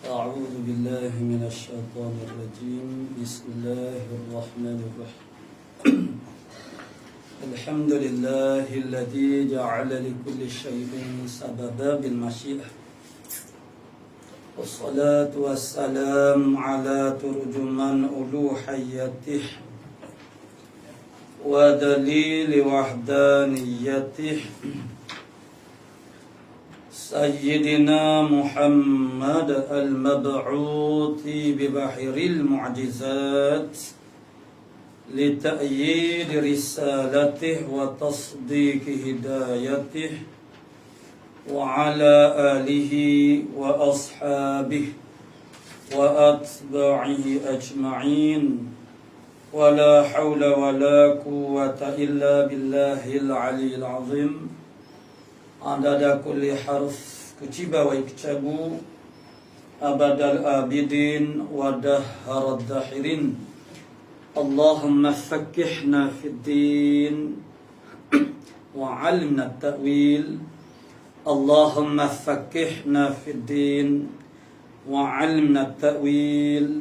أعوذ بالله من الشيطان الرجيم بسم الله الرحمن الرحيم الحمد لله الذي جعل لكل شيء سببا بالمشيئة والصلاة والسلام على ترجمان ألوهيته ودليل وحدانيته سيدنا محمد المبعوث ببحر المعجزات لتأييد رسالته وتصديق هدايته وعلى آله وأصحابه وأتباعه أجمعين ولا حول ولا قوة إلا بالله العلي العظيم عدد كل حرف كتب ويكتب أبد الآبدين ودهر الداحرين اللهم فكحنا في الدين وعلمنا التأويل اللهم فكحنا في الدين وعلمنا التأويل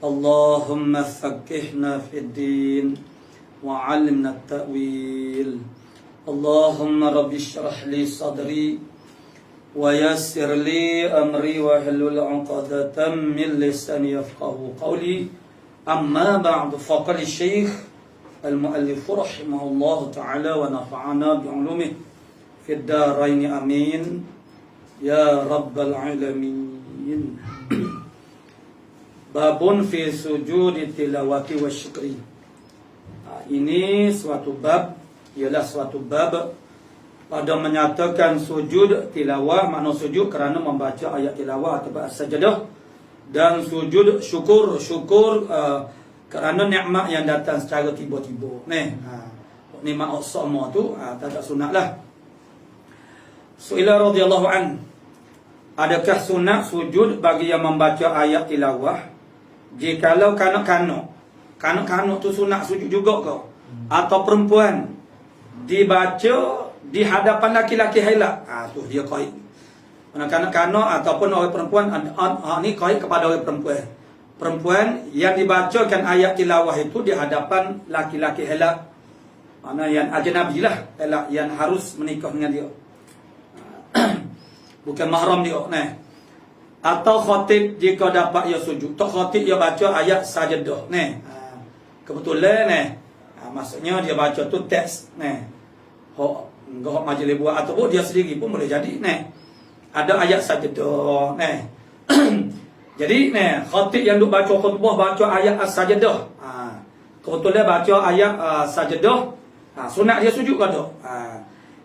اللهم فكحنا في الدين وعلمنا التأويل اللهم رب اشرح لي صدري ويسر لي أمري واحلل عقدة من لساني يفقهوا قولي أما بعد فقال الشيخ المؤلف رحمه الله تعالى ونفعنا بعلومه في الدارين آمين يا رب العالمين Babun fi sujudi tilawati wa syukri. Ini suatu bab, ialah suatu bab pada menyatakan sujud tilawah, makna sujud kerana membaca ayat tilawah atau as-sajdah, dan sujud syukur kerana nikmat yang datang secara tiba-tiba. Nikmat as-sama tu tak ada sunatlah. Su'ila radhiyallahu an, adakah sunat sujud bagi yang membaca ayat tilawah? Jikalau kanak-kanak tu sunat sujud juga ke? Atau perempuan dibaca di hadapan laki-laki haila, tu dia kait. Kanak-kanak ataupun orang perempuan, ni kait kepada orang perempuan. Perempuan yang dibacakan ayat tilawah itu di hadapan laki-laki haila, mana yang ajnabi lah, haila yang harus menikah dengan dia. Bukan mahram dia, Atau khatib jika dapat ia sujud. Tok khatib ia baca ayat sajdah. Kebetulan maksudnya dia baca tu teks hok majlis buat ataupun dia sendiri pun boleh jadi ada ayat sajdah Jadi khatib yang duk baca khutbah baca ayat as-sajdah. Kebetulan baca ayat sajdah, sunat dia sujud ke tak?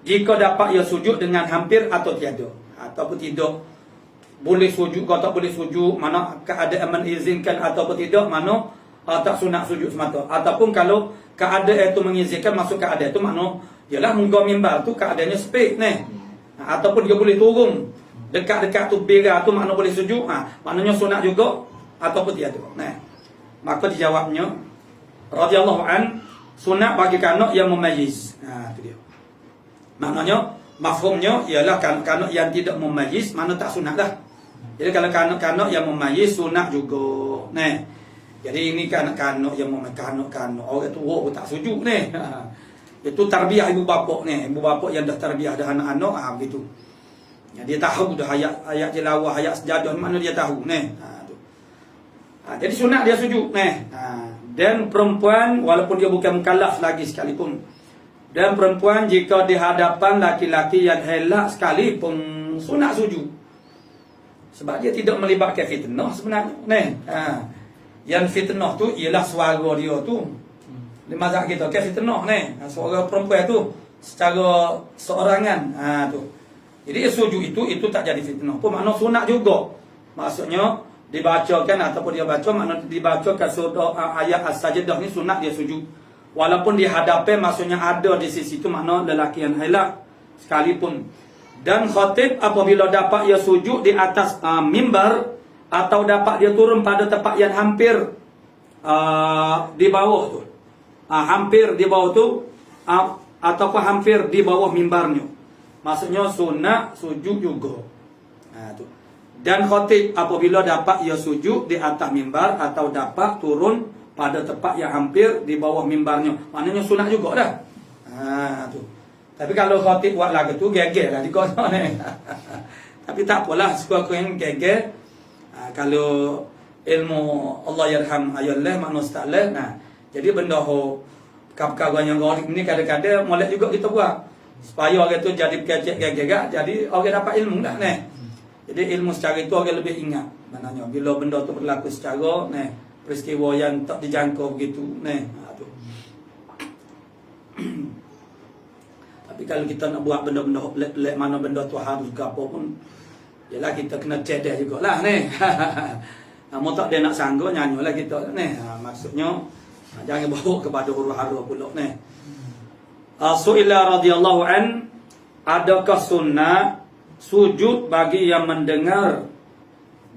Jika dapat ia sujud dengan hampir atau tiada ataupun tidak. Boleh sujud atau tak boleh sujud, mana keadaan mengizinkan ataupun tidak, mana tak sunat sujud semata. Ataupun kalau keadaan itu mengizinkan, masuk keadaan itu makna ialah munggah mimbar tu keadaannya sepik ataupun dia boleh turun dekat-dekat tu bira tu, makna boleh sujud, maknanya sunat juga ataupun tiada. Maka dijawabnya radhiyallahu an, sunat bagi kanak yang memayyiz. Tu dia. Maknanya mafhumnya ialah kanak-kanak yang tidak memayyiz, mana tak sunat dah. Jadi kalau kanak-kanak yang memayyiz sunat juga. Jadi ini kanak-kanak yang memayyiz, kanak-kanak orang tua pun tak sujud Itu tarbiyah ibu bapa ibu bapa yang dah tarbiyah dah anak-anak begitu. Dia tahu dah ayat tilawah, ayat sejadah mana dia tahu jadi sunat dia sujud Dan perempuan walaupun dia bukan mukallaf lagi sekalipun, dan perempuan jika di hadapan laki-laki yang helak sekalipun sunat sujud. Sebab dia tidak melibatkan fitnah sebenarnya. Yang fitnah tu ialah suara dia tu. Di mazhab kita kan fitnah suara perempuan tu secara seorangan tu. Jadi sujud itu tak jadi fitnah pun, makna sunat juga. Maksudnya dibacakan ataupun dia baca, makna dibacakan surah ayat as-sajdah ni sunat dia sujud. Walaupun dihadapi, maksudnya ada di sisi itu, makna lelaki yang haila sekalipun. Dan khatib apabila dapat ia sujud di atas mimbar, atau dapat dia turun pada tempat yang hampir di bawah tu, hampir di bawah tu, ataupun hampir di bawah mimbarnya, maksudnya sunat sujud juga. Tu. Dan khatib apabila dapat ia sujud di atas mimbar atau dapat turun pada tempat yang hampir di bawah mimbarnya. Maknanya sunat juga dah. Tu. Tapi kalau khatib buat lagu tu geger lah juga ni. Tapi tak apalah, suka yang geger. Kalau ilmu Allah yarham ayallah manusia ta'ala. Nah, jadi benda ho kap-kapan yang gorik ni kadang-kadang molek juga kita buat. Supaya orang tu jadi kecek geger, jadi orang dapat ilmu dah ni. Jadi ilmu secara itu orang lebih ingat. Maknanya bila benda tu berlaku secara ni, peristiwa yang tak dijangkau begitu ni. Tu. Tapi kalau kita nak buat benda-benda pelik-pelik, mana benda tu harus ke apa pun, yalah kita kena cerdas jugalah ni. Namun tak dia nak sanggup nyanyilah kita ni. Maksudnya jangan bawa kepada huru-hara pula ni. Su'ila radhiyallahu an, adakah sunnah sujud bagi yang mendengar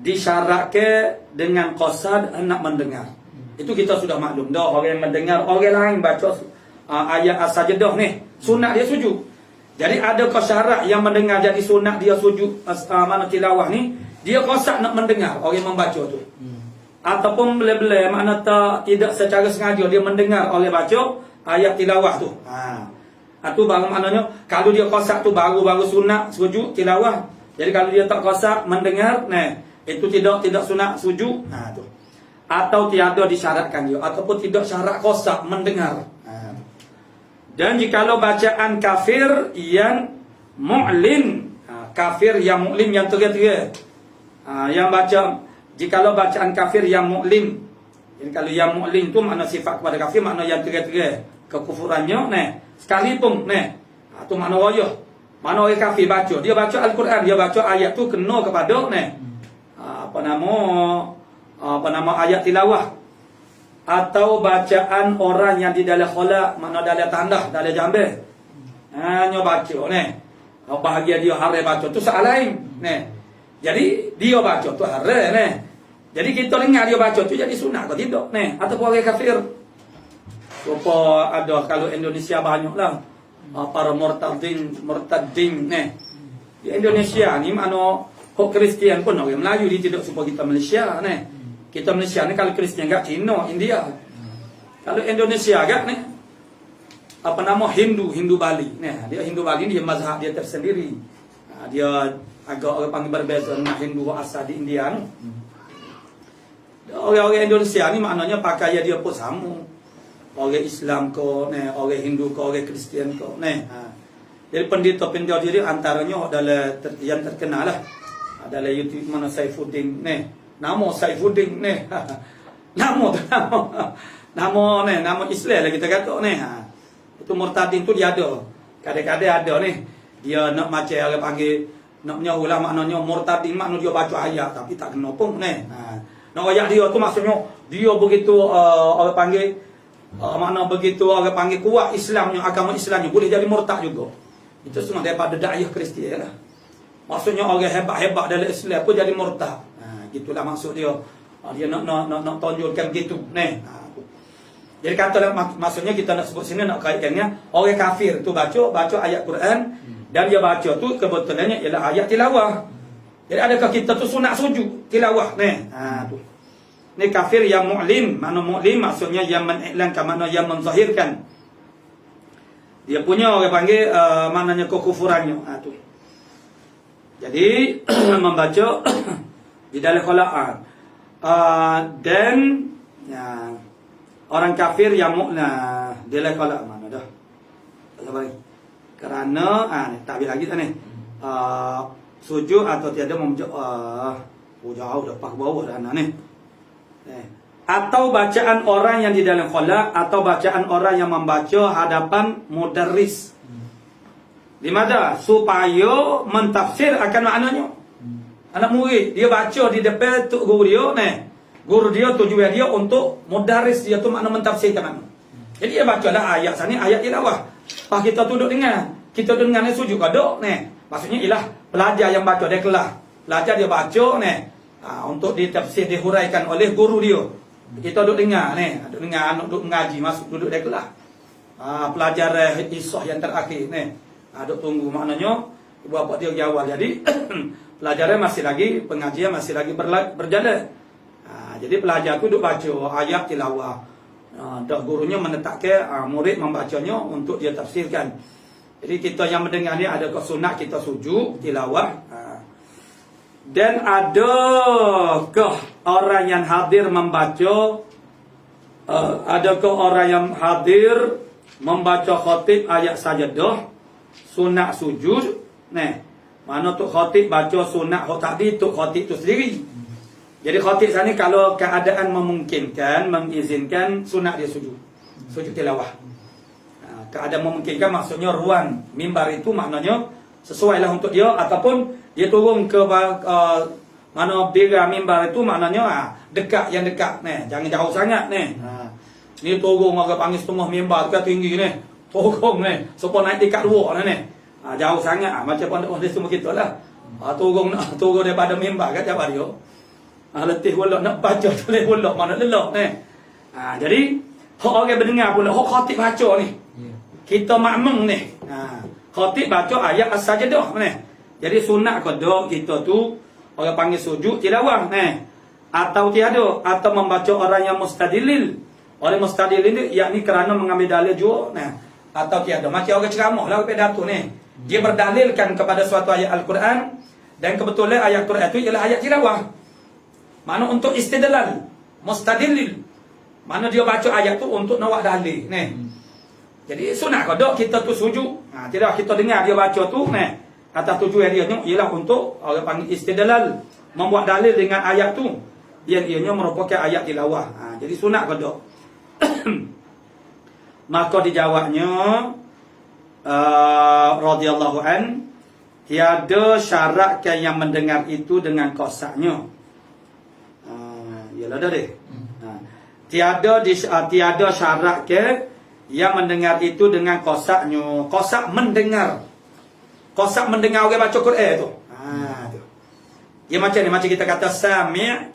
disyaratkan dengan qasad hendak mendengar? Itu kita sudah maklum dah, orang yang mendengar orang lain baca ayat as-sajdah ni, sunat dia sujud. Jadi adakah syarat yang mendengar jadi sunat dia sujud mana tilawah ni, dia qasad nak mendengar orang yang membaca tu. Ataupun bela-bela makna tidak secara sengaja dia mendengar oleh baca ayat tilawah tu. Itu baru maknanya kalau dia qasad tu baru sunat sujud tilawah. Jadi kalau dia tak qasad mendengar, nah itu tidak sunat sujud. Tu. Atau tiada disyaratkan dia ataupun tidak syarat qasad mendengar. Dan jikalau bacaan kafir yang mu'lin, kafir yang mu'lim yang tera-tera, yang baca, jikalau bacaan kafir yang mu'lim, jadi kalau yang mu'lim tu makna sifat kepada kafir, makna yang tera-tera kekufurannya, nah sekalipun, nah tu makna wayah, mana orang kafir baca, dia baca Al-Quran, dia baca ayat tu kena kepada, nah apa nama ayat tilawah. Atau bacaan orang yang di dalam khala, makna dalam tandah, dalam jambe. Hanya baca ni. Bahagia dia hari baca tu soal lain. Ni. Jadi dia baca tu hari ni. Jadi kita dengar dia baca tu jadi sunat ke tidak? Ni, ataupun orang kafir. Rupa ada kalau Indonesia banyaklah para murtadin ni. Di Indonesia ni makna hok Kristian pun orang Melayu dia tidak supaya kita Malaysia ni. Kita Malaysia ni kalau Kristian agak Cina, India. Kalau Indonesia agak ni apa nama Hindu Bali. Nah, dia Hindu Bali dia mazhab dia tersendiri. Dia agak orang panggil berbeza dengan Hindu asal di India ni. Orang-orang Indonesia ni maknanya pakaian dia pun sama. Orang Islam ko, orang Hindu ko, orang Kristian ko, Jadi pendeta-pendeta dia antaranya dalam yang terkenal lah. Dalam YouTube mana Saifuddin Nama Saifuddin ni. Nama Islam lah kita kata ni. Itu murtadin tu dia ada. Kadang-kadang ada ni. Dia nak macam orang panggil, nak menyahulah maknanya murtadin maknanya dia baca ayat tapi tak kena pun ni. Nak ayat dia tu maksudnya dia begitu orang panggil makna begitu orang panggil kuat Islamnya, agama Islamnya boleh jadi murtad juga. Itu semua daripada dakwah Kristian lah. Maksudnya orang hebat-hebat dalam Islam pun jadi murtad. Gitulah maksud dia. Dia nak tonjolkan begitu. Jadi katalah maksudnya kita nak sebut sini nak kaitkannya orang kafir tu baca ayat Quran dan dia baca tu kebetulannya ialah ayat tilawah. Jadi adakah kita tu sunat sujud tilawah tu. Ni kafir yang mu'lim. Makna mu'lim maksudnya yang mengiklankan, makna yang menzahirkan. Dia punya orang panggil maknanya kekufurannya. Tu. Jadi membaca di dalam Quran dan orang kafir yang mukna di dalam Quran mana dah kerana tak habis lagi ni sujud atau tiada membaca jauh dah pak bawah dah ni atau bacaan orang yang di dalam Quran atau bacaan orang yang membaca hadapan mudarris di mana supaya mentafsir akan maknanya. Anak murid dia baca di depan tu guru dia guru dia tujuan dia untuk mudaris dia tu makna mentafsirkan. Jadi dia bacalah ayat sana ayat tilawah. Pas kita duduk dengar ni sujud kodok maksudnya ialah pelajar yang baca dia kelas. Pelajar dia baca untuk ditafsir dihuraikan oleh guru dia. Kita duduk dengar duduk mengaji masuk duduk dia kelas. Pelajar isah yang terakhir duduk tunggu maknanya ibu bapa dia awal. Jadi pelajaran masih lagi, pengajian masih lagi berjalan. Jadi pelajar tu duk baca ayat tilawah. Dak gurunya menetapkan murid membacanya untuk dia tafsirkan. Jadi kita yang mendengar ni ada sunat kita sujud tilawah. Dan adakah orang yang hadir membaca adakah orang yang hadir membaca khatib ayat sajadah sunat sujud? Mana tu khatib baca sunat tadi tu khatib tu sendiri. Jadi khatib sana kalau keadaan memungkinkan, mengizinkan sunat dia sujud. Sujud tilawah. Keadaan memungkinkan maksudnya ruang mimbar itu maknanya sesuailah untuk dia ataupun dia turun ke mana bira mimbar itu maknanya dekat yang dekat jangan jauh sangat ni turun orang panggil setengah mimbar tu tinggi turun supaya naik dekat luar jauh sangat macam pondok semua gitulah turun daripada mimbar kan jawab dia letih pula nak baca tulis pula mana lelok jadi orang mendengar pula khatib baca ni kita makmum ni khatib baca ayat as-sajdah jadi sunat kodok kita tu orang panggil sujud tilawah atau tiada atau membaca orang yang mustadilil. Orang mustadilil ni yakni kerana mengambil dalil juga atau tiada macam orang ceramah lah pidato ni dia berdalilkan kepada suatu ayat Al-Quran dan kebetulan ayat Quran itu ialah ayat tilawah. Mana untuk istidlal mustadilil. Mana dia baca ayat tu untuk nak dalil Jadi sunat kodok kita tu sujud. Tidak kita dengar dia baca tu atas tujuan dia ialah untuk orang panggil istidlal, membuat dalil dengan ayat tu yang ianya merupakan ayat tilawah. Jadi sunat kodok. Maka dijawabnya radhiyallahu an tiada syarat yang mendengar itu dengan kosaknya. Yalah dah deh. Tiada syarat yang mendengar itu dengan kosaknya. Kosak mendengar. Kosak mendengar orang baca Quran tu. Tu. Dia macam ni, macam kita kata sami'.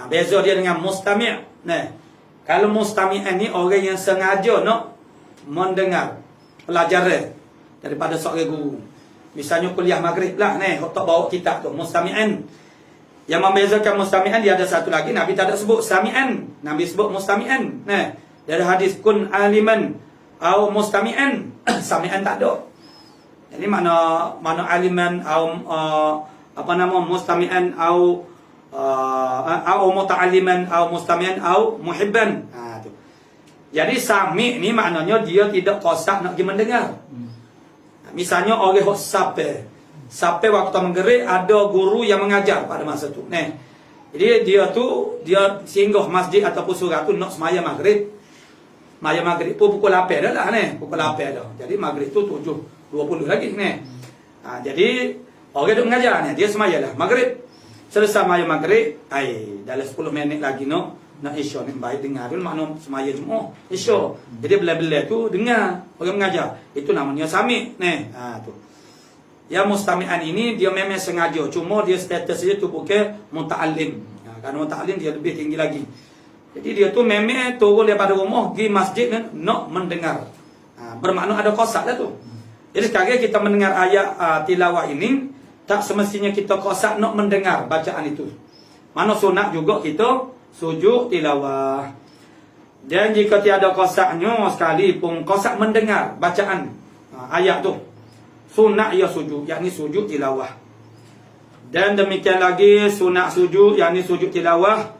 Beza dia dengan mustami'. Kalau mustami'an ni orang yang sengaja nak mendengar pelajaran daripada seorang guru. Misalnya kuliah maghrib lah tak bawa kitab tu mustami'an. Yang membezakan mustami'an dia ada satu lagi Nabi tak ada sebut sami'an, Nabi sebut mustami'an. Dari hadis kun aliman au mustami'an, sami'an tak ada. Jadi mana aliman au mustami'an au muta'alliman au mustami'an au muhibban. Tu. Jadi sami' ni maknanya dia tidak kosak nak pergi mendengar. Misalnya orang sampai waktu maghrib ada guru yang mengajar pada masa tu. Jadi dia singgah masjid ataupun surau tu nak sembahyang maghrib. Sembahyang maghrib pun pukul 8 dah lah pukul 8 dah. Jadi maghrib tu 7:20 lagi jadi orang duk mengajar dia sembahyang lah maghrib. Selesai sembahyang maghrib, dalam 10 minit lagi nak isya ni baik dengar dulu makna sembahyang semua isya. Jadi bila-bila tu dengar orang mengajar. Itu namanya sami' tu. Yang mustami'an ini dia memang sengaja, cuma dia status dia tu bukan muta'allim. Kerana muta'allim dia lebih tinggi lagi. Jadi dia tu memang turun daripada rumah pergi masjid nak mendengar. Bermakna ada kosak lah tu. Jadi sekarang kita mendengar ayat tilawah ini, tak semestinya kita kosak nak mendengar bacaan itu. Mana sunat juga kita sujud tilawah. Dan jika tiada kosaknya sekalipun kosak mendengar bacaan ayat tu, sunat ia sujud, yakni sujud tilawah. Dan demikian lagi sunat sujud, yakni sujud tilawah,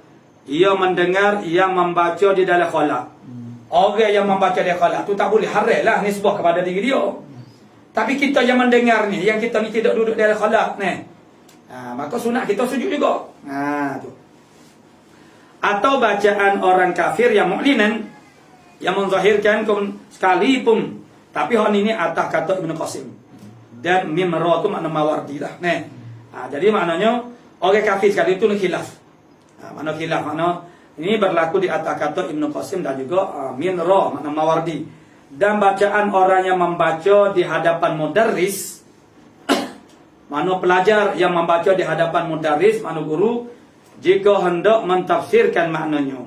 ia mendengar yang membaca di dalam khalaq. Orang yang membaca di khalaq tu tak boleh haram lah nisbah kepada diri dia. Tapi kita yang mendengar ni, yang kita ni tidak duduk dalam khalaq maka sunat kita sujud juga. Tu. Atau bacaan orang kafir yang mu'linan, yang menzahirkan sekalipun, tapi hal ini atas kata Ibn Qasim. Dan mimra tu makna mawardi lah. Jadi maknanya orang kafir sekali itu khilaf. Makna khilaf makna ini berlaku di atas kata Ibn Qasim dan juga minra makna mawardi. Dan bacaan orang yang membaca di hadapan mudarris, mana pelajar yang membaca di hadapan mudarris, mana guru, jika hendak mentafsirkan maknanya.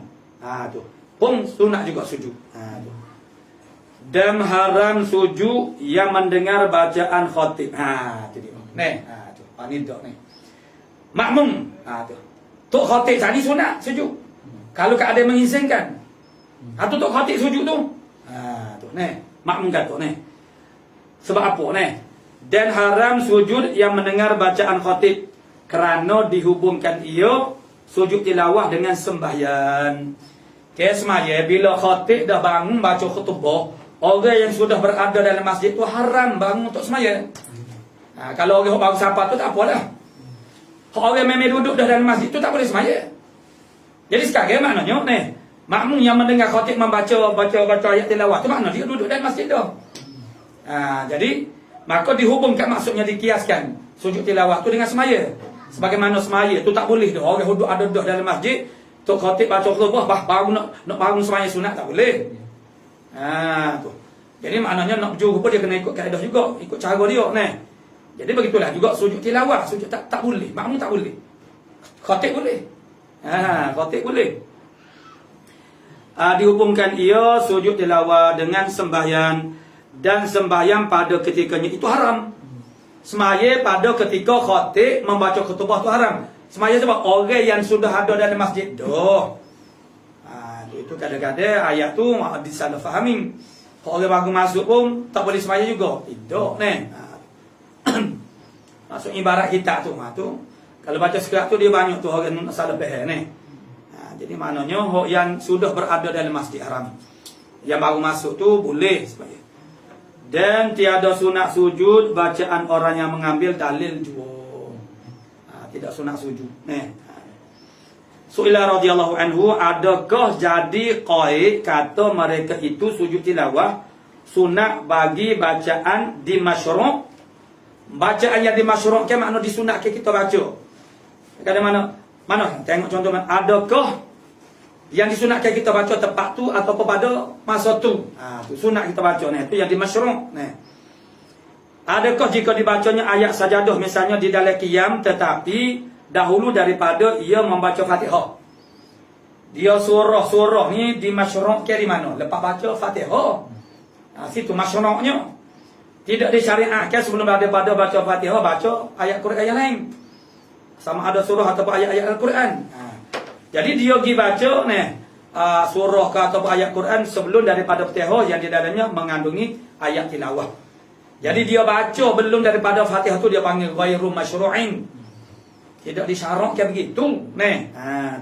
Tu. Pun sunat juga sujud. Tu. Dan haram sujud yang mendengar bacaan khatib. Tu dia. Tu. Ni dak ni. makmum. Tu. Tok khatib tadi sunat sujud. Kalau ada yang mengizinkan. Atau tok khatib sujud tu. Tu makmum kata ni. Sebab apa ni? Dan haram sujud yang mendengar bacaan khatib kerana dihubungkan ia sujud tilawah dengan sembahyang. Semaya bila khatib dah bangun baca khutbah, orang yang sudah berada dalam masjid tu haram bangun untuk semaya. Kalau orang baru sapa tu tak apalah. Orang memang duduk dah dalam masjid tu tak boleh semaya. Jadi sekarang maknanya ni, makmum yang mendengar khatib membaca ayat tilawah tu maknanya dia duduk dalam masjid dah. Jadi maka dihubungkan, maksudnya dikiaskan sujud tilawah tu dengan semaya. Sebagaimana semaya tu tak boleh dah orang duduk ada dalam masjid, tok khatib baca khutbah baru nak bangun semaya sunat tak boleh. Tu. Jadi maknanya nak berjuru pun dia kena ikut kaedah juga, ikut cara dia ni. Jadi begitulah juga sujud tilawah, sujud tak boleh, makmum tak boleh. Khatib boleh. Khatib boleh. Dihubungkan ia sujud tilawah dengan sembahyang, dan sembahyang pada ketikanya itu haram. Semaya pada ketika khatib membaca khutbah tu haram. Semaya sebab orang yang sudah ada dalam masjid dah. Itu kadang-kadang ayat tu disalah fahami. Orang baru masuk pun tak boleh semaya juga. Tidak ni. Maksud ibarat kita tu, kalau baca sekerat tu dia banyak tu orang nak salah faham ni. Jadi maknanya yang sudah berada dalam masjid haram. Yang baru masuk tu boleh semaya. Dan tiada sunat sujud bacaan orang yang mengambil dalil jua. Tidak sunat sujud. Su'ila radhiyallahu anhu, adakah jadi qaid kata mereka itu sujud tilawah sunat bagi bacaan di masyru'? Bacaan yang dimasyru'kan makna disunatkan kita baca. Kadang mana tengok contoh mana, adakah yang disunatkan kita baca tepat tu atau pada masa tu? Tu sunat kita baca ni, tu yang dimasyru'. Adakah jika dibacanya ayat sajadah misalnya di dalam qiyam tetapi dahulu daripada ia membaca Fatihah. Dia surah ni dimasyru'kan di mana? Lepas baca Fatihah. Situ masyru'nya. Tidak disyariatkan sebelum daripada baca Fatihah baca ayat Quran yang lain. Sama ada surah ataupun ayat-ayat Al-Quran. Jadi dia pergi baca ni surah ke ataupun ayat Quran sebelum daripada Fatihah yang di dalamnya mengandungi ayat tilawah. Jadi dia baca belum daripada Fatihah tu dia panggil ghairu masyru'in. Tidak disyaratkan begitu.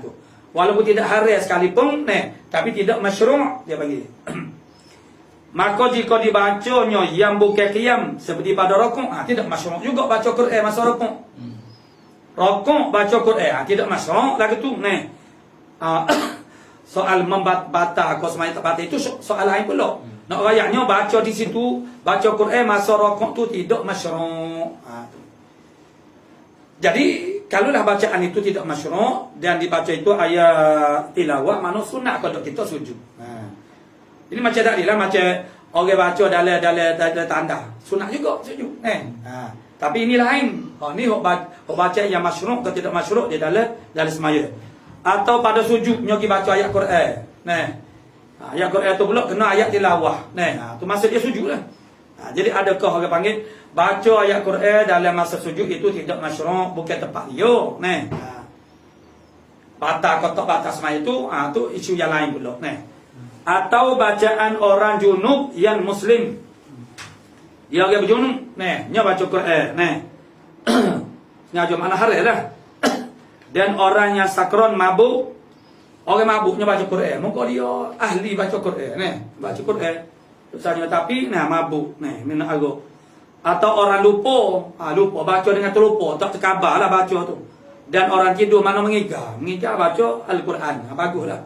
Tu. Walaupun tidak haram sekalipun, tapi tidak masyru' dia panggil. Maka jika dibacanya yang bukan qiyam seperti pada rukuk, tidak masyru' juga baca Quran masa rukuk. Rukuk baca Quran, tidak masyru' lagi tu. Soal membatal atau semaya tak batal itu soal lain pula. Nak rayaknya baca di situ, baca Quran masa rukuk tu tidak masyru'. Jadi kalaulah bacaan itu tidak masyru' dan dibaca itu ayat tilawah, mana sunat kalau kita sujud. Ini macam tadi lah, macam orang baca dalam tanda. Sunat juga sujud. Tapi ini lain. Ni baca yang masyru' atau tidak masyru' dia dalam semaya. Atau pada sujudnya kita baca ayat Quran. Ayat Quran tu pula kena ayat tilawah. Tu maksud dia sujud lah. Jadi adakah orang panggil baca ayat Quran dalam masa sujud itu tidak masyru', bukan tepat dia. Batal atau tak batal semaya tu, tu isu yang lain pula. Atau bacaan orang junub yang muslim. Dia orang berjunub, nya baca Quran, sengaja mana hari lah. Dan orang yang sakron mabuk, orang mabuknya baca Quran, muka dia ahli baca Quran, baca Quran. Misalnya tapi mabuk, minat agak. Atau orang lupa baca dengan terlupa, tak terkabarlah baca tu. Dan orang tidur mana mengigar baca Al-Quran, baguslah.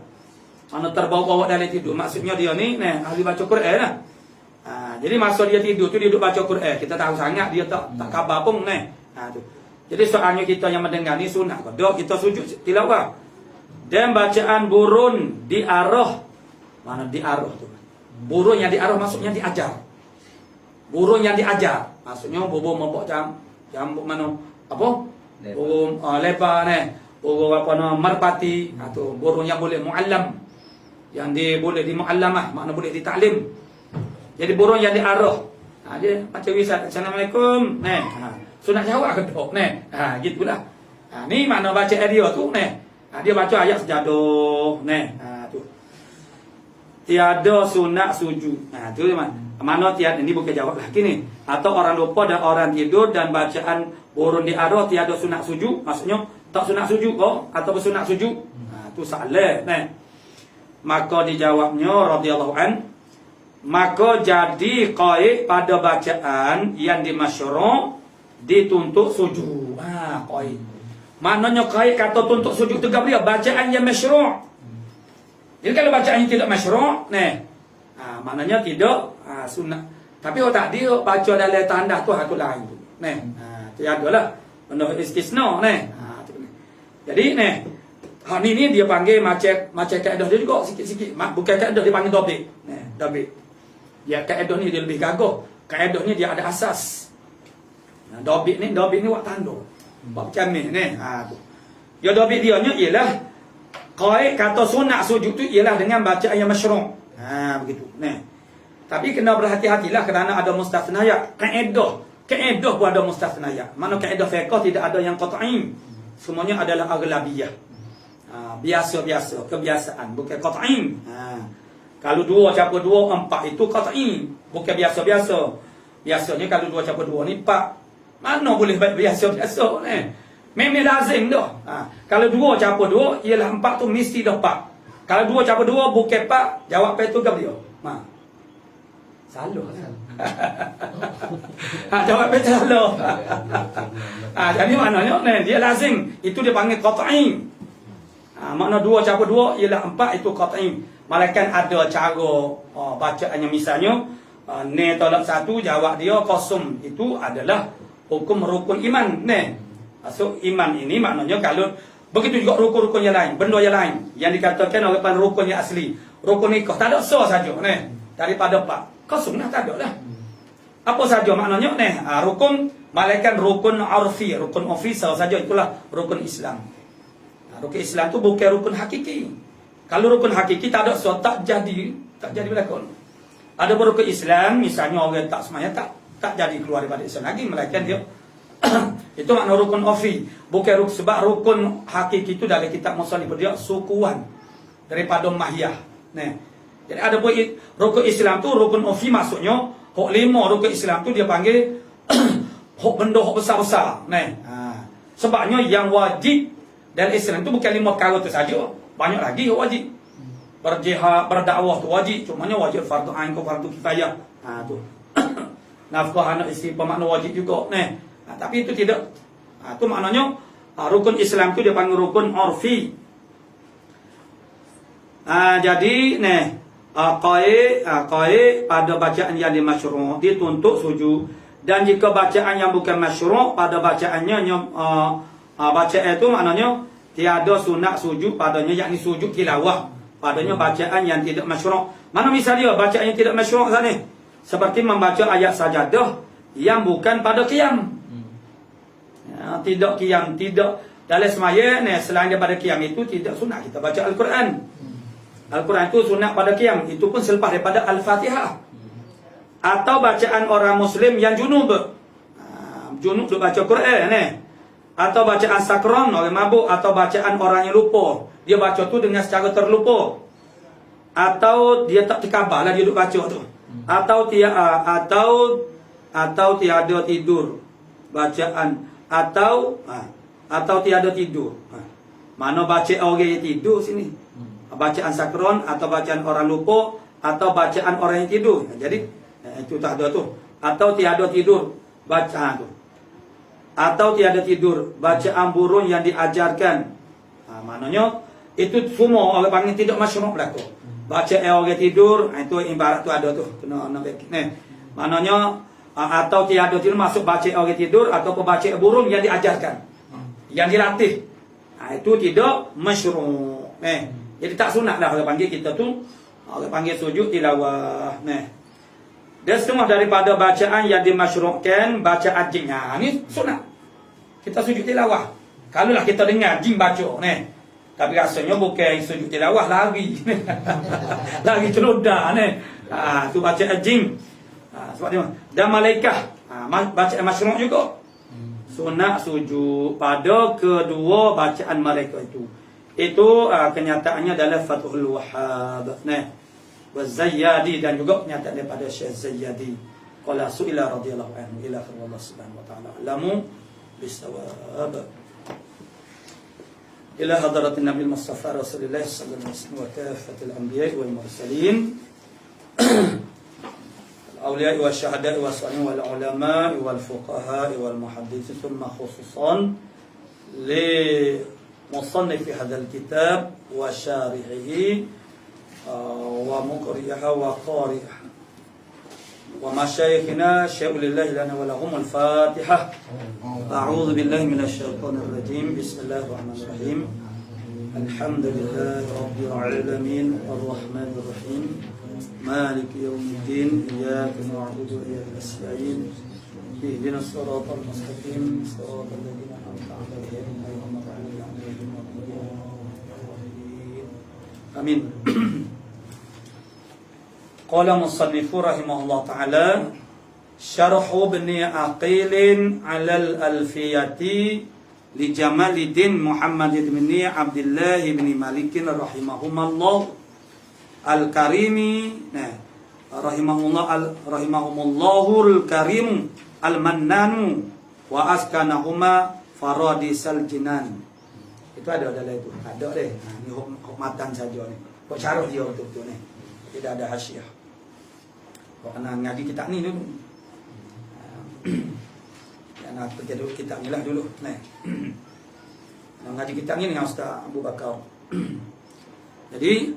Mana terbawa-bawa dalam tidur, maksudnya dia ni ahli baca Quran lah. Jadi masa dia tidur tu dia duduk baca Quran, kita tahu sangat dia tak khabar pun tu. Jadi soalnya kita yang mendengar ni sunat kalau kita sujud tilawah. Dan bacaan burun diarah, mana diarah tu? Burun yang diarah maksudnya diajar. Burung yang diajar, maksudnya burung membawa jambuk mana apa? Burung lebar burung apa nama merpati, atau burung yang boleh muallam, yang boleh dimuallamah, makna boleh ditaklim. Jadi burung yang diarah. Dia macam wisat, assalamualaikum. Sunat jawab ke tak? Gitulah. Ni makna baca dia tu ni. Dia baca ayat sejadah ni. Tu. Tiada sunat sujud. Tu mana tiada ni bukan jawab lagi ni. Atau orang lupa dan orang tidur dan bacaan burun di arah tiada sunat sujud. Maksudnya tak sunat sujud atau bersunat sujud. Tu salah ni. Maka dijawabnya radhiyallahu an, maka jadi qaid pada bacaan yang dimasyru' dituntut sujud. Qaid. Maknanya qaid kata tuntut sujud tu dia bacaan yang masyru'. Jadi kalau bacaan yang tidak masyru' maknanya tidak sunat. Tapi tak dia baca dalam tanda tu hak lain tu. Tiadalah benda istisna Jadi ni dia panggil macam kaedah dia juga sikit-sikit. Bukan kaedah dia panggil dobit. Dobit. Dia kaedah ni dia lebih gagah. Kaedahnya dia ada asas. Dobit ni buat tanda. Buat macam ni. Tu. Ya dobit dia nya ialah qaid kata sunat sujud tu ialah dengan bacaan yang masyru'. Begitu. Tapi kena berhati-hatilah kerana ada mustasnayat. Kaedah pun ada mustasnayat. Mana kaedah fiqh tidak ada yang qat'i. Semuanya adalah aghlabiyah. Biasa-biasa, kebiasaan, bukan qat'i. Kalau 2 campur 2 4 itu qat'i, bukan biasa-biasa. Biasanya kalau 2 campur 2 ni 4. Mana boleh biasa-biasa ni? Memang lazim dah. Kalau 2 campur 2 ialah 4 tu mesti dah 4. Kalau 2 campur 2 bukan 4, jawab apa tu ke dia? Salah. Jawab apa salah. Jadi maknanya dia lazim, itu dia panggil qat'i. Makna 2 campur 2 ialah 4 itu qat'i. Malaikat ada cara bacaannya, misalnya ni tolak 1 jawab dia kosong, itu adalah hukum rukun iman. Maksud iman ini maknanya kalau begitu juga rukun-rukun yang lain, benda yang lain yang dikatakan oleh rukun yang asli. Rukun nikah tak ada so saja daripada 4 kosong tak ada lah. Apa saja maknanya rukun malaikat rukun urfi, rukun official saja, itulah rukun Islam. Rukun Islam tu bukan rukun hakiki. Kalau rukun hakiki tak ada so tak jadi berlaku. Ada rukun Islam, misalnya orang tak semaya tak jadi keluar daripada Islam lagi, melainkan dia itu makna rukun ofi, bukan rukun. Sebab rukun hakiki itu dalam kitab musannif dia sukuan daripada mahyah. Jadi ada pun rukun Islam tu rukun ofi, maksudnya hok 5 rukun Islam tu dia panggil hok benda hok besar-besar. Sebabnya yang wajib dan Islam tu bukan 5 perkara tu saja. Banyak lagi yang wajib. Berjihad, berdakwah tu wajib. Cumanya wajib fardu ain ke fardu kifayah. Tu. Nafkah anak isteri pemakna wajib juga. Tapi itu tidak. Tu maknanya rukun Islam tu dia panggil rukun urfi. Jadi qaid pada bacaan yang dimasyru' dituntut sujud, dan jika bacaan yang bukan masyru' pada bacaannya bacaan itu maknanya tiada sunat sujud padanya, yakni sujud tilawah padanya bacaan yang tidak masyru'. Mana misalnya bacaan yang tidak masyru' sana? Seperti membaca ayat sajadah yang bukan pada qiyam. Tidak qiyam, tidak dalam semaya selain daripada qiyam itu tidak sunat kita baca Al-Quran. Al-Quran itu sunat pada qiyam, itu pun selepas daripada Al-Fatihah. Atau bacaan orang muslim yang junub. Junub tu baca Quran atau bacaan sakron orang mabuk, atau bacaan orang yang lupa, dia baca tu dengan secara terlupa, atau dia tak terkabar lah dia duk baca tu, atau tiada tidur bacaan, atau tiada tidur. Mana baca orang yang tidur sini, bacaan sakron atau bacaan orang lupa atau bacaan orang yang tidur. Jadi itu tak ada tu. Atau tiada tidur bacaan tu, atau tiada tidur bacaan burung yang diajarkan. Maknanya itu semua orang panggil tidak masyru' berlaku. Baca orang tidur, itu ibarat tu ada tu. Kena maknanya atau tiada tidur masuk baca orang tidur atau baca burung yang diajarkan, yang dilatih. Itu tidak masyru'. Jadi tak sunat lah orang panggil kita tu, orang panggil sujud tilawah. Dan semua daripada bacaan yang dimasyru'kan bacaan jin. Ni sunat. Kita sujud tilawah. Kalau lah kita dengar jin baca tapi rasanya bukan sujud tilawah, lari. Lari celodah tu bacaan jin. Sebab dia dan malaikat bacaan masyru' juga. sunat sujud pada kedua bacaan mereka itu. Itu kenyataannya dalam Fathul Wahhab. Nah, Zayyadi dan juga kenyataan daripada Syekh Zayyadi. Qala su'ila radhiyallahu anhu ila Allah subhanahu wa ta'ala alamu bisawab. Ila hadratin Nabi Mustafa Rasulullah sallallahu alaihi wasallam wa kafatil anbiya wal mursalin. الأولياء والشهداء والصالحين والعلماء والفقهاء والمحدثين ثم خصوصا لمصنف هذا الكتاب وشارحه ومقرئها وقارئها ومشايخنا شيء لله لنا ولهم الفاتحة. أعوذ بالله من الشيطان الرجيم. بسم الله الرحمن الرحيم. الحمد لله رب العالمين الرحمن الرحيم مالك يوم الدين إياك نعبد وإياك نستعين اهدنا الصراط المستقيم صراط الذين أنعمت عليهم غير المغضوب عليهم ولا الضالين آمين. قال مصنف رحمه الله تعالى شرح ابن عقيل على الألفية لجمال الدين محمد بن عبد الله بن مالك رحمهما الله Al-Karimi, rahimahumullahul karim al-mannanu wa askanahuma faradisal jinan. Itu ada dalam itu. Ada deh. Ini hukmatan saja ni. Kok syarah dia betul-betul ni. Tidak ada hasyiah. Kok kena ngaji kitab ni dulu. Nak pergi dulu kitab ni lah dulu. Nak ngaji kitab ni dengan Ustaz Abu Bakar. Jadi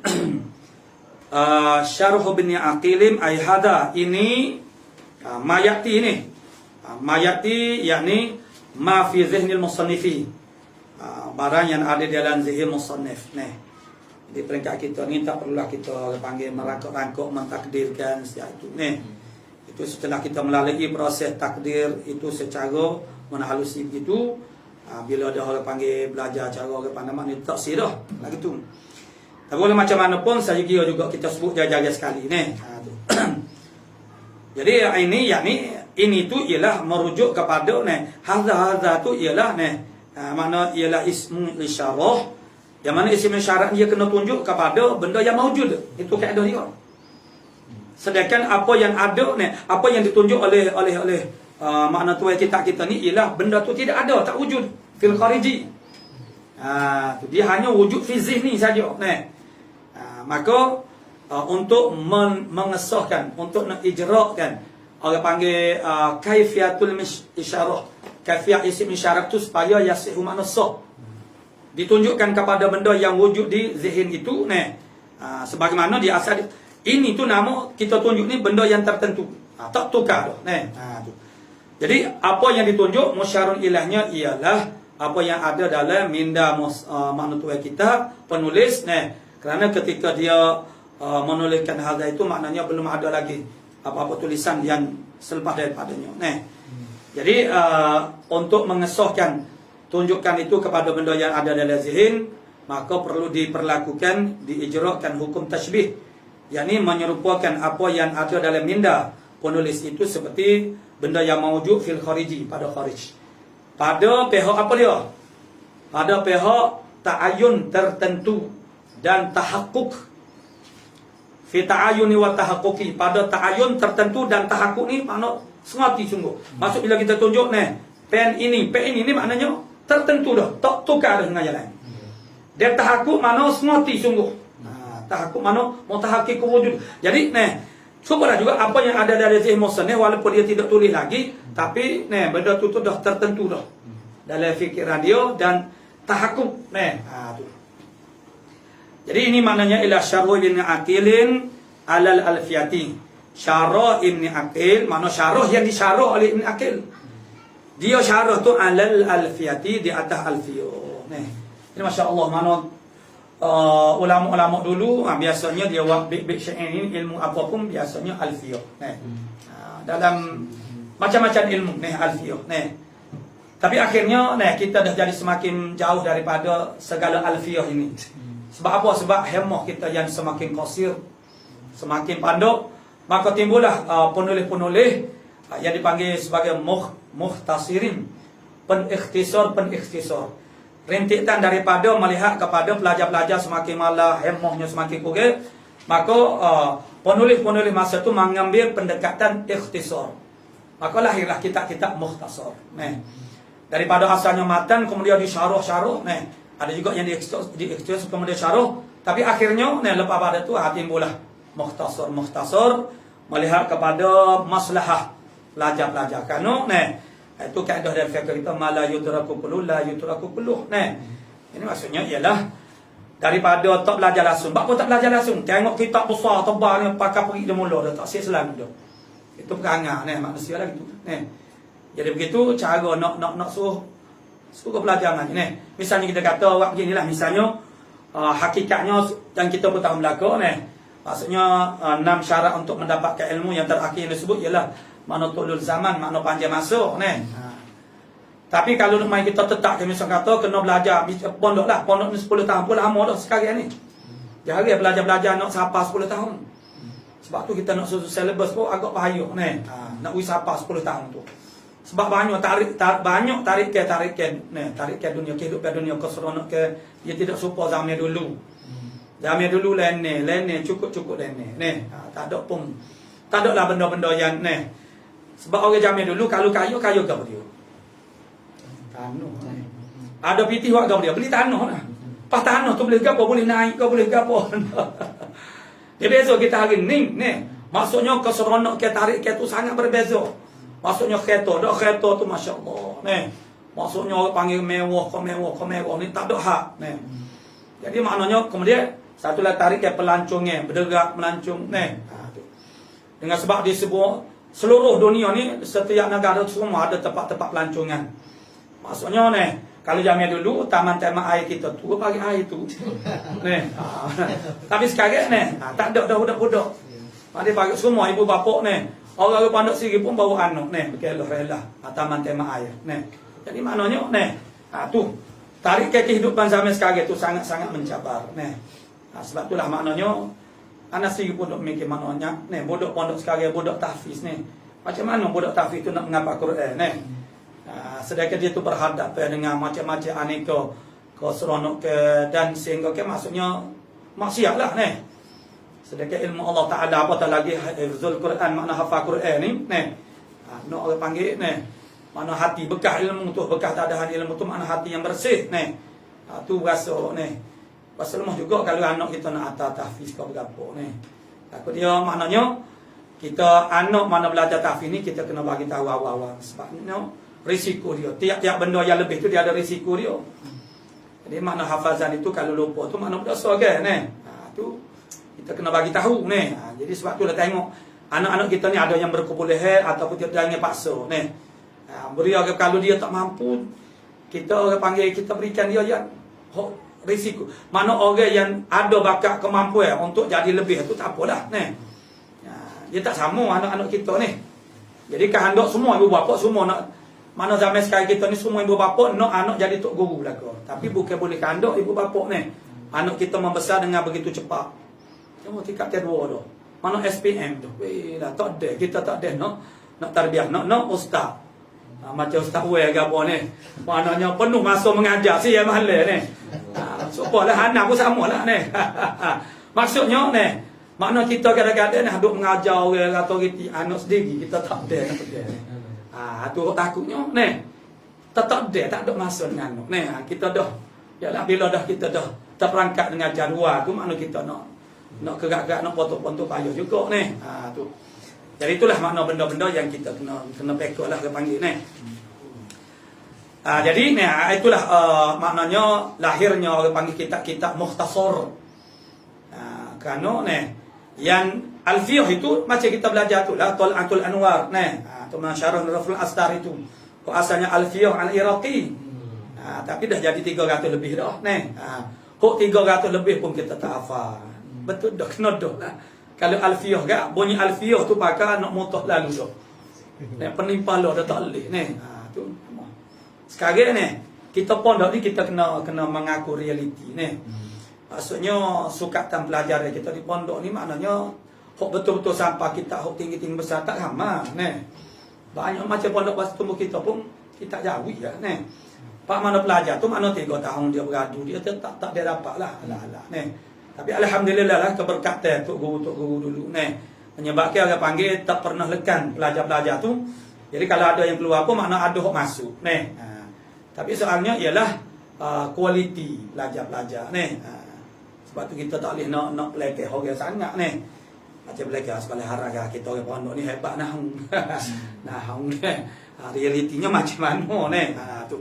Syarh bin Aqilim ay hada ini mayati ini mayati yakni ma fi zihnil musannifi barang yang ada dalam zihn musannif. Di peringkat kita ni tak perlulah kita panggil merangkak-rangkak mentakdirkan setiap itu. Itu setelah kita melalui proses takdir itu secara menghalusi begitu, bila dah orang panggil belajar cara orang pandai ni tak sirah lagi tu. Tapi boleh macam mana pun saya kira juga kita sebut jaga-jaga sekali ni. Jadi ini tu ialah merujuk kepada ni. Hadza tu ialah ni. Mana ialah ismu isyarah. Yang mana ismu isyarah dia kena tunjuk kepada benda yang maujud. Itu kaedah dia. Sedangkan apa yang ada ni, apa yang ditunjuk oleh makna tuai kita ni ialah benda tu tidak ada, tak wujud fil khariji. Dia hanya wujud fi zihni saja ni. Maka untuk mengesahkan, untuk nak ijrakan, orang panggil kaifiatul isyarah, kaifiat isim isyarah tu supaya yasihu makna sah, ditunjukkan kepada benda yang wujud di zihin itu ni. Sebagaimana di asal ini tu nama kita tunjuk ni benda yang tertentu, tak tukar dah ni. Jadi apa yang ditunjuk musyarun ilahnya ialah apa yang ada dalam minda makna tuai kita penulis ni. Kerana ketika dia menuliskan hal itu maknanya belum ada lagi apa-apa tulisan yang selepas daripadanya. Jadi untuk mengesahkan, tunjukkan itu kepada benda yang ada dalam zihin, maka perlu diperlakukan, diijrakan hukum tashbih, yakni menyerupakan apa yang ada dalam minda penulis itu seperti benda yang mawujud fil khariji, pada kharij. Pada pihak apa dia? Pada pihak ta'ayun tertentu dan tahakkuk. Fi ta'ayuni wa tahakkuki, pada ta'ayun tertentu dan tahakkuk ni makna semati sungguh. Maksud bila kita tunjuk ni, pen ini ni maknanya tertentu dah, tak tukar dah dengan yang lain. Dan tahakkuk makna semati sungguh. Tahakkuk makna mutahaqqiq wujud. Jadi cubalah juga apa yang ada dari zihn musannif walaupun dia tidak tulis lagi, tapi benda tu dah tertentu dah dalam fikiran dia dan tahakkuk tu. Jadi ini maknanya ila syarh ibn Aqilin alal alfiyati. Syarah ibn Aqil, makna syarah yang disyarah oleh ibn Aqil. Dia syarah tu alal alfiyati, di atas alfiyah. Ini masya-Allah, mana ulama-ulama dulu biasanya dia buat bik-bik syair ini, ilmu apa pun biasanya alfiyah. Dalam macam-macam ilmu alfiyah. Tapi akhirnya kita dah jadi semakin jauh daripada segala alfiyah ini. Sebab apa? Sebab hemah kita yang semakin qasir, semakin panduk, maka timbullah penulis-penulis yang dipanggil sebagai muhtasirin. Penikhtisar. Rintitan daripada melihat kepada pelajar-pelajar semakin malah, hemahnya semakin kurang, maka penulis-penulis masa itu mengambil pendekatan ikhtisar. Maka lahirlah kitab-kitab mukhtasar. Daripada asalnya matan kemudian disyarah-syarah. Ada juga yang diikhtisar kemudian syarah. Tapi akhirnya lepas pada itu timbullah mukhtasar melihat kepada maslahah pelajar-pelajar. Kerana itu kaedah dari fiqh kita mala yudraku kullu la yudraku kullu. Ini maksudnya ialah daripada tak belajar langsung. Apa tak belajar langsung? Tengok kitab besar tebal ni pakai pergi dia mula dah tak siap Islam dah. Itu perangai manusia lah gitu. Jadi begitu cara nak suruh pelajaran ni. Misalnya kita kata awak beginilah, misalnya hakikatnya yang kita pun tahu belaka maksudnya 6 syarat untuk mendapatkan ilmu yang terakhir yang disebut ialah makna tulul zaman, makna panjang masa Tapi kalau main kita tetap misalnya kata kena belajar pondok ni 10 tahun pun lama dah sekarang ni. Jangan belajar nak sampai 10 tahun. Sebab tu kita nak susun syllabus pun agak bahaya nak wisapa 10 tahun tu. Sebab banyak tarikan dunia kehidupan dunia keseronok ke dia tidak serupa zaman dulu. Zaman dulu lain cukup lain tak ada pun. Tak ada lah benda-benda yang sebab orang zaman dulu kalau kayu ke dia. Tanah. Ada pitih buat ke dia beli tanah lah. Pas tanah tu boleh gapo, boleh naik ke boleh gapo. Dia beza kita hari ni. Maksudnya keseronok ke tarik ke tu sangat berbeza. Maksudnya kereta tu masya-Allah. Maksudnya orang panggil mewah ni tak ada hak. Jadi maknanya kemudian satulah tarik ke pelancongnya, berderak melancong Dengan sebab di seluruh dunia ni setiap negara semua ada tempat-tempat pelancongan. Maksudnya kalau zaman dulu taman-taman air kita tu pagi air tu. Tapi sekarang tak ada dah budak-budak. Mari bagi semua ibu bapa orang pandai sini pun bawa anak berkelah-kelah taman-taman air. Jadi maknanya tu tarik ke kehidupan zaman sekarang tu sangat-sangat mencabar. Sebab itulah maknanya anak sendiri pun dok mikir maknanya budak pondok sekarang budak tahfiz macam mana budak tahfiz tu nak menghafal Quran sedangkan dia tu berhadapan dengan macam-macam aneka keseronok dan sehingga maksudnya maksiatlah sedangkan ilmu Allah Taala apatah lagi hifzul Quran makna hafal Quran ni nak orang panggil makna hati bekas ilmu tu bekas tadahan ilmu tu makna hati yang bersih tu rasa pasal lemah juga kalau anak kita nak atas tahfiz ke berapa takut dia maknanya kita anak mana belajar tahfiz ni kita kena bagi tahu awal-awal sebabnya risiko dia tiap-tiap benda yang lebih tu dia ada risiko dia. Jadi makna hafazan itu kalau lupa tu makna berdosa kan tu kita kena bagi tahu jadi sebab tu lah tengok anak-anak kita ni ada yang berkebolehan ataupun dia jangan paksa beri kalau dia tak mampu kita orang panggil kita berikan dia yang risiko. Mana orang yang ada bakat kemampuan untuk jadi lebih tu tak apalah dia tak sama anak-anak kita ni. Jadi kehendak semua ibu bapa semua nak mana zaman sekarang kita ni semua ibu bapa nak anak jadi tok guru belaka. Tapi bukan boleh kehendak ibu bapa anak kita membesar dengan begitu cepat. Cuma tingkat kedua dah. Mana SPM tu. Lah tak ada kita tak ada nak tarbiyah nak ustaz. Macam ustaz we ke apa maknanya penuh masa mengajar si yang mahal supalah anak pun samalah maksudnya makna kita kadang-kadang duk mengajar orang atau anak sendiri kita tak ada tu takutnya tak ada masa dengan anak kita dah yalah bila dah kita dah terperangkap dengan jadual tu makna kita nak gerak-gerak nak potong-potong payah juga tu. Jadi itulah makna benda-benda yang kita kena pekah lah ke panggil jadi itulah maknanya lahirnya orang panggil kitab-kitab mukhtasar. Kerana yang alfiyah itu macam kita belajar tu lah Tal'atul Anwar tu Syarah Raful Astar itu asalnya alfiyah al-Iraqi tapi dah jadi 300 lebih dah kok 300 lebih pun kita tak hafal betul dah kena dah lah. Kalau alfiyah bunyi alfiyah tu pakai nak mutah lalu dah penimpa lo dah tak boleh tu sekarang kita pondok ni kita kena mengaku realiti maksudnya sukatan pelajar kita di pondok ni maknanya hok betul-betul sampai kita hok tinggi-tinggi besar tak ramai banyak macam pondok pas tumbuh kita pun kita jauh ya nih. Pak mana pelajar tu mana 3 tahun dia beradu dia tak dia dapat lah alah nih. Tapi alhamdulillah lah keberkatan tok guru dulu nih. Menyebabkan orang panggil tak pernah lekan pelajar-pelajar tu. Jadi kalau ada yang keluar pun makna ada hok masuk nih. Tapi soalnya ialah kualiti pelajar-pelajar nih. Sebab tu kita tak boleh nak pelakih orang sangat nih. Macam pelakih sekolah haragah kita orang pondok ni hebat nahung. Nahung ni. Realitinya macam mana nih. Tu.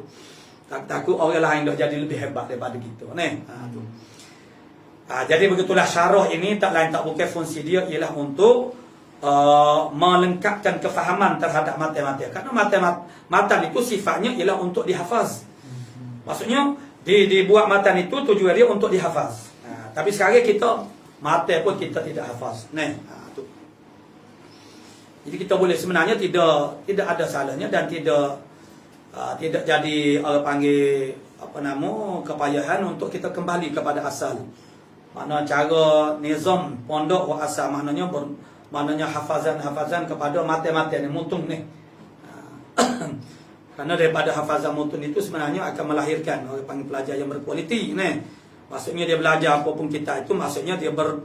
Takut orang lain dah jadi lebih hebat daripada kita nih. Tu. Jadi begitulah syarah ini tak lain tak bukan fungsi dia ialah untuk melengkapkan kefahaman terhadap matematik. Karena matan itu sifatnya ialah untuk dihafaz. Maksudnya dibuat matan itu tujuan dia untuk dihafaz. Tapi sekarang kita mata pun kita tidak hafaz. Tu. Jadi kita boleh sebenarnya tidak ada salahnya dan tidak jadi orang panggil kepayahan untuk kita kembali kepada asal. Makna cara nizam pondok wa asal maknanya hafazan kepada mata-mata yang mutun ni. Karena daripada hafazan mutun itu sebenarnya akan melahirkan orang panggil pelajar yang berkualiti ni. Maksudnya dia belajar apapun kita itu maksudnya dia orang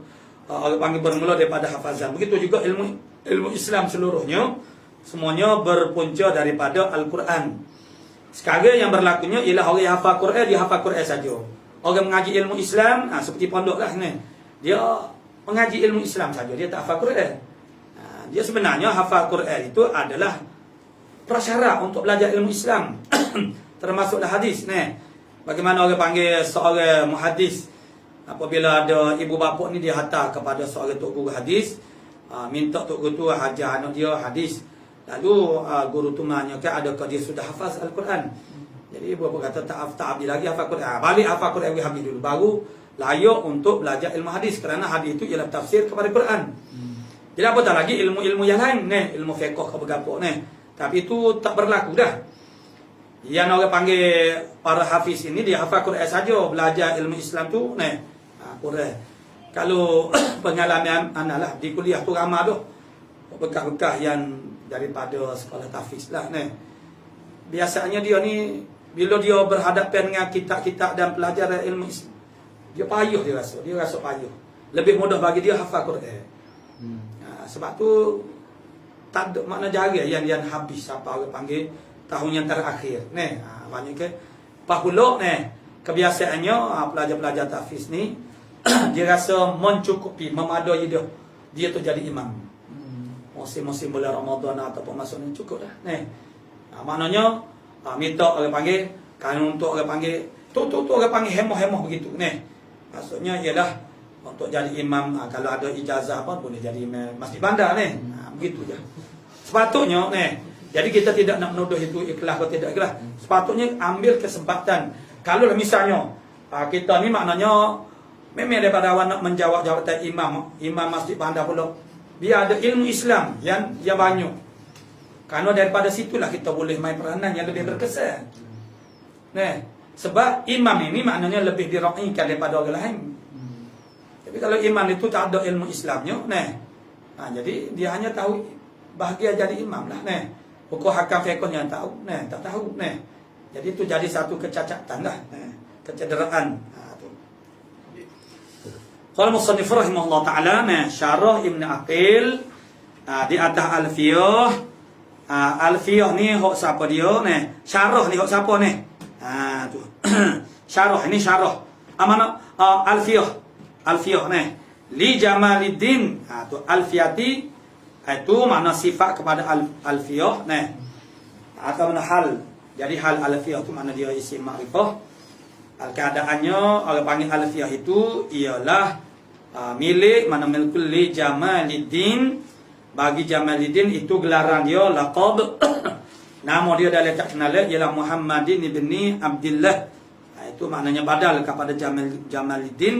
panggil bermula daripada hafazan. Begitu juga ilmu Islam seluruhnya semuanya berpunca daripada Al-Quran. Sekarang yang berlakunya ialah orang yang hafal Quran dia hafal Quran saja. Orang mengaji ilmu Islam seperti pondok lah ni. Dia mengaji ilmu Islam saja, dia tak hafal Quran. Dia sebenarnya hafal Quran itu adalah prasyarat untuk belajar ilmu Islam. Termasuklah hadis ni. Bagaimana orang panggil seorang muhaddis apabila ada ibu bapa ni dia hantar kepada seorang tok guru hadis, minta tok guru tu ajar anak dia hadis. Lalu guru tu menanyakan adakah dia sudah hafaz Al-Quran. Jadi ibu bapa kata tak habis lagi hafal Quran. Balik hafal Quran habis dulu baru layak untuk belajar ilmu hadis kerana hadis itu ialah tafsir kepada Quran. Jadi apatah lagi ilmu-ilmu yang lain ni, ilmu fiqh ke bergapo ni. Tapi itu tak berlaku dah. Yang orang panggil para hafiz ini dia hafal Quran saja, belajar ilmu Islam tu ni. Quran. Kalau pengalaman analah di kuliah tu ramai tu bekas-bekas yang daripada sekolah tahfiz lah ni. Biasanya dia ni bila dia berhadapan dengan kitab-kitab dan pelajaran ilmu Islam, dia payah dia rasa payah. Lebih mudah bagi dia hafal Quran. Sebab tu tak ada makna jaga yang habis apa orang panggil tahun yang terakhir ni. Banyak ke pahuluk ni kebiasaannya pelajar-pelajar tahfiz ni dia rasa mencukupi memadai dia tu jadi imam. Musim-musim bulan Ramadan ataupun masuk ni cukup dah ni. Maknanya minta orang panggil kan untuk orang panggil tu orang panggil hemah-hemah begitu ni. Maksudnya ialah untuk jadi imam kalau ada ijazah apa boleh jadi imam masjid bandar ni. Begitu je. Sepatutnya ni. Jadi kita tidak nak menuduh itu ikhlas atau tidak ikhlas. Sepatutnya ambil kesempatan. Kalau misalnya kita ni maknanya memang daripada awak nak menjawab jawatan imam masjid bandar pula. Biar ada ilmu Islam yang banyak. Karena daripada situlah kita boleh main peranan yang lebih berkesan. Nah, sebab imam ini maknanya lebih diraikan daripada orang lain. Tapi kalau imam itu tak ada ilmu Islamnya, jadi dia hanya tahu bahagia jadi imam lah, Hukum hakam fiqh yang tahu, tak tahu, Jadi itu jadi satu kecacatan lah, kecederaan. Qala musannif rahimahullah taala syarah Ibn Aqil di atas Alfiyah. Alfiyah ni hok siapa dia ni? Syarah ni hok siapa ni? Tu. Syarah ini syarah. Amana Alfiyah. Alfiyah ni li Jamaluddin. Tu Alfiyati itu makna sifat kepada Alfiyah ni. Atau mana hal. Jadi hal Alfiyah tu makna dia isim ma'rifah. Keadaannya orang panggil Alfiyah itu ialah milik mana milkul li Jamaluddin. Bagi Jamaluddin itu gelaran dia laqab. Nama dia dah letak kenal ialah Muhammadin ibni Abdullah. Itu maknanya badal kepada Jamaluddin.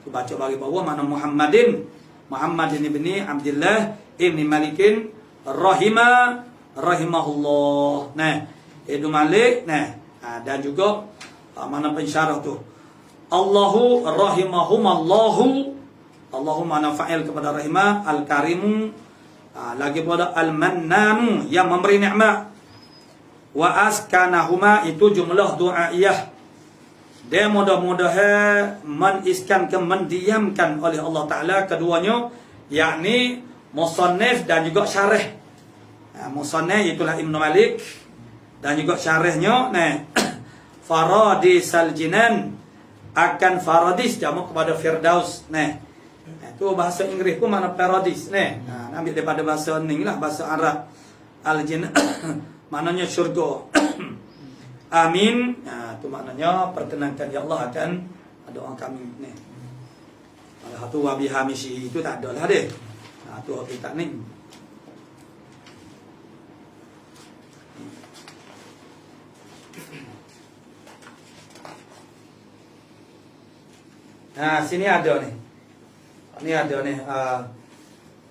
Itu baca bagi bawah makna Muhammadin ibni Abdullah ibni Malikin rahimahullah. Itu Malik. Dan juga mana pensyarah tu Allahu rahimahumallahu. Allahu mana fa'il kepada rahimah, al-karimu lagi pada al-mannanu yang memberi nikmat. Wa askanahuma itu jumlah du'aiyah. Dia mudah-mudahan meniskankan, mendiamkan oleh Allah Ta'ala keduanya, yakni musannif dan juga syarih. Musannif itulah Ibnu Malik dan juga syarihnya Faradis al-Jinan, akan Faradis jamak kepada Firdaus. Itu bahasa Inggris pun makna Paradis. Ambil daripada bahasa ni lah, bahasa Arab. Al-Jinan maknanya syurga. Amin. Itu maknanya perkenankan ya Allah akan doa kami ni. Kalau tu wabi hamisi itu tak ada lah deh. Tu kita ni. Sini ada nih. Ini ada nih.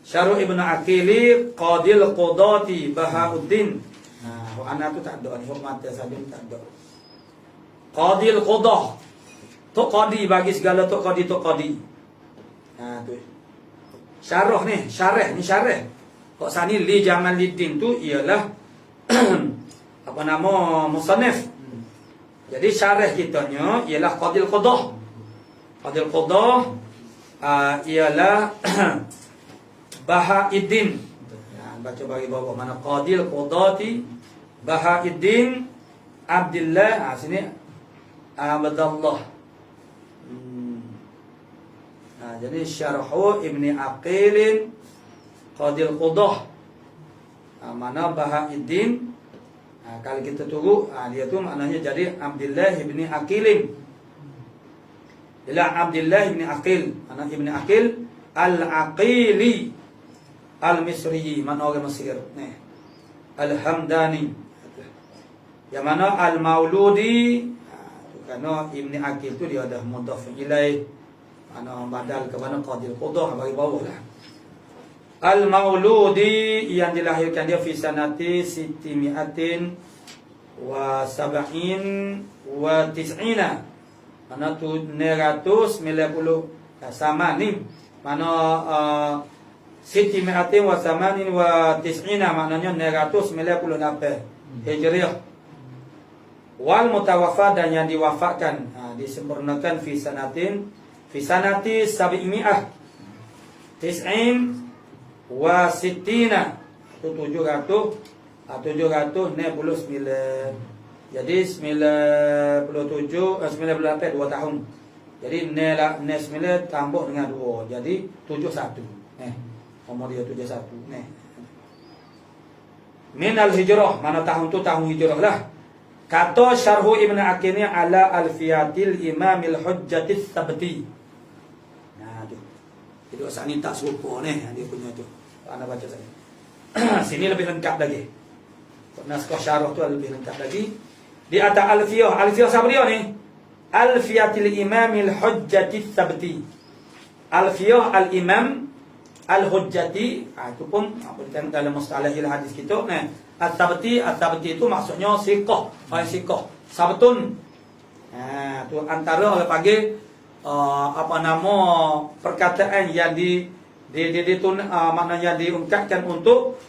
Syarh Ibnu Aqili Qadil Qudati Bahauddin. Anak tu tak ada nih, hormatnya saja tak ada. Qadil Qudah. Tok qadi bagi segala tok qadi. Tu. Syarah ni, syarah. Kok sani li Jamaluddin tu ialah apa nama musannif. Jadi syarah kitanya ialah Qadil Qudah. Qadil Qudah ialah Bahauddin. Baca bagi bawah mana Qadil Qudati Bahauddin Abdullah. Sini Abdullah. Jadi syarhu Ibni Aqil Qadil Qudah. Mana Bahauddin. Kalau kita tunggu dia tu maknanya jadi Abdullah Ibni Aqil. Ila Abdullah Ibni Aqil, anak Ibni Aqil Al-Aqili Al-Misri, mana orang Mesir. Al-Hamdani. Yang mana Al-Mauludi, kerana Ibni Aqil tu dia dah mudhaf ilaih, mana badal kepada Qadil Qudah bagi bawah lah. Al-Mauludi yang dilahirkan dia fi sanati sitimiatin wa sab'in wa tis'ina. Mana tu 990 sama ni. Mana sitimiatin wa samanin wa tis'ina maknanya 998 Hijriah. Wal mutawaffa dan yang diwafatkan disempurnakan fi sanati sab'imi'ah tis'in wa sittina itu 799. Jadi 98 2 tahun. Jadi 9 tambah dengan 2 jadi 71. Umur dia 71. Min al-hijrah, mana tahun tu tahun hijrah lah. Kata syarhu Ibnu Aqil ala alfiyatil imamil hujjatis sabti. Tu. Itu asal ni tak serupa dia punya tu. Anda baca saya. Sini lebih lengkap lagi. Naskah syarah tu lebih lengkap lagi. Di atas alfiyah siapa dia ni? Alfiyatil imamil hujjatis sabti. Alfiyah al-imam al-hujjati, itu pun apa dalam mustalahil hadis kita. At-sabti itu maksudnya siqah, orang siqah. Sabtun. Tu antara orang panggil apa nama perkataan yang maknanya diungkapkan untuk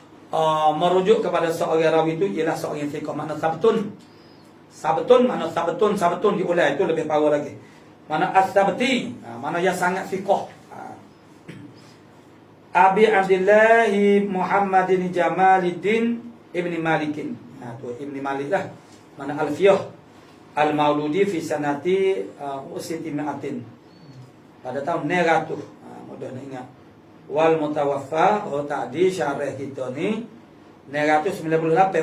merujuk kepada seorang rawi itu ialah seorang siqah. Makna sabtun mana sabtun diulang itu lebih power lagi. Mana as-sabti, mana yang sangat siqah. Abi Abdullah Muhammadin Jamaluddin Ibni Malikin. Tu Ibni Malik lah. Mana alfiyah al-Mauludi fi sanati usitimiatin. Pada tahun 900. Mudah nak ingat. Wal mutawaffa tadi syarah kita ni 998.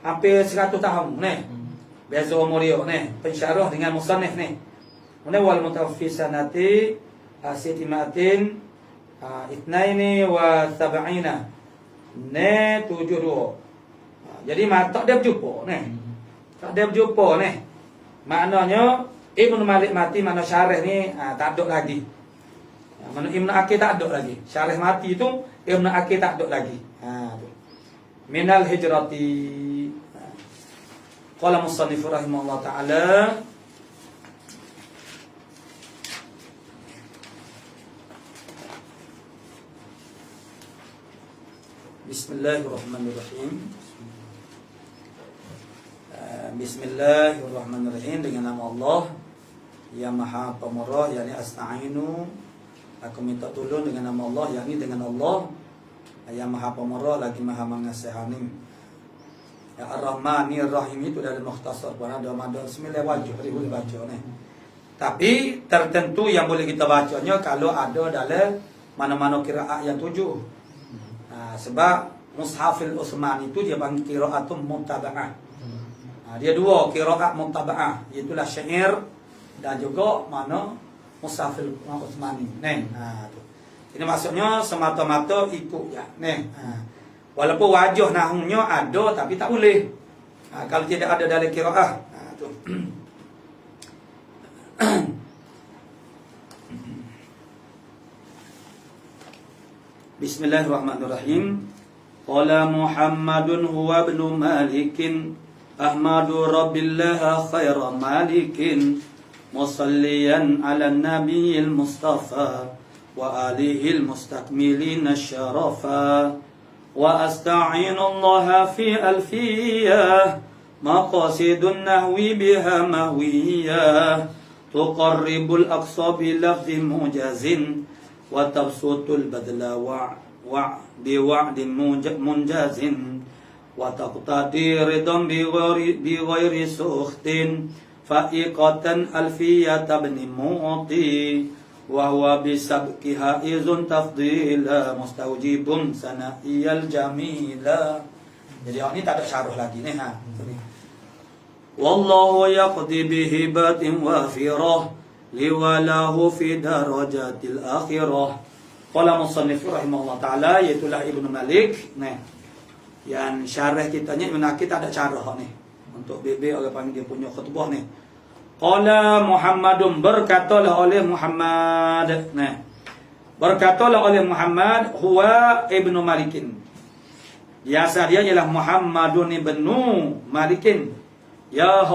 Hampir 100 tahun Beza umur dia pensyarah dengan musannif wal mutawaffi sanati sitimiatin itnaini wa sab'ina 72. Jadi tak dia berjumpa maknanya Ibnu Malik mati, mana syarah ni tak ada lagi. Mana Ibnu Aqil tak ada lagi. Syarah mati tu Ibnu Aqil tak ada lagi. Minal hijrati. Qala musannif rahimahullah ta'ala Bismillahirrahmanirrahim. Bismillahirrahmanirrahim. Dengan nama Allah yang Maha Pemurah, yakni asta'inu, aku minta tolong dengan nama Allah, yakni dengan Allah yang Maha Pemurah lagi Maha Mengasihani. Ya Ar-Rahmanir Rahim itu dalam mukhtasar pada ada 9 wajah boleh baca ni. Tapi tertentu yang boleh kita bacanya kalau ada dalam mana-mana qiraat yang 7. Sebab Mushafil Utsmani itu dia panggil qiraatun muttaba'ah. Dia dua qiraat muttaba'ah, itulah syair dan juga mana Mushafil Utsmani. Tu. Ini maksudnya semata-mata ikut ya. Walaupun wajah nahungnya ada tapi tak boleh. Kalau tidak ada dalam qiraah. Tu. Bismillahirrahmanirrahim. Qala Muhammadun huwa ibnu Malikin Ahmadu Rabbillah khaira Malikin musalliyan ala nabiyil Mustafa wa alihil mustakmilin syarafa wa asta'inu Allah fi alfiyah maqasidun nahwi biha mahwiyah tuqarribul aqsa bi lafzi mujazin wa tabsutul badla wa biwa'din munjazin wa taqtadi ridam bi ghairi sukhtin fa'iqatan alfiyata ibn mu'ti wa huwa bisabqiha izun tafdila mustawjibun sana'iyal jamila. Jadi ini tak ada syarah lagi ni wallahu yaqdi bihibatin wafirah liwalahu fi darajatil akhirah. Qala musannif rahimahullah taala, yaitulah Ibnu Malik. Yang syarah kitanya menakit ada syarah ni. Untuk BB orang panggil dia punya khutbah ni. Qala Muhammadun, berkatalah oleh Muhammad. Berkatalah oleh Muhammad, huwa Ibnu Malikin. Biasa dia ialah Muhammadun ibnu Malikin. Ya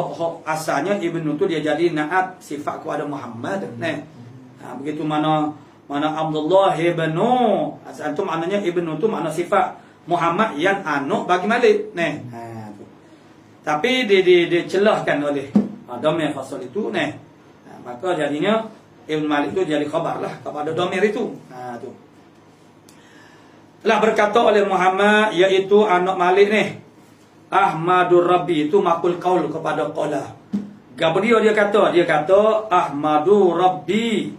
asalnya ibnu tu dia jadi naat sifat kepada Muhammad. Begitu mana Abdullah ibnu, asal tu maknanya ibnu tu makna sifat Muhammad yang anak bagi Malik. Tapi dia celahkan oleh domir fasal itu. Maka jadinya Ibn Malik itu jadi khabar lah kepada domir itu. Tu. Telah berkata oleh Muhammad, iaitu anak Malik ni, Ahmadur Rabbi, itu makul qaul kepada qala. Gabriel dia kata Ahmadur Rabbi,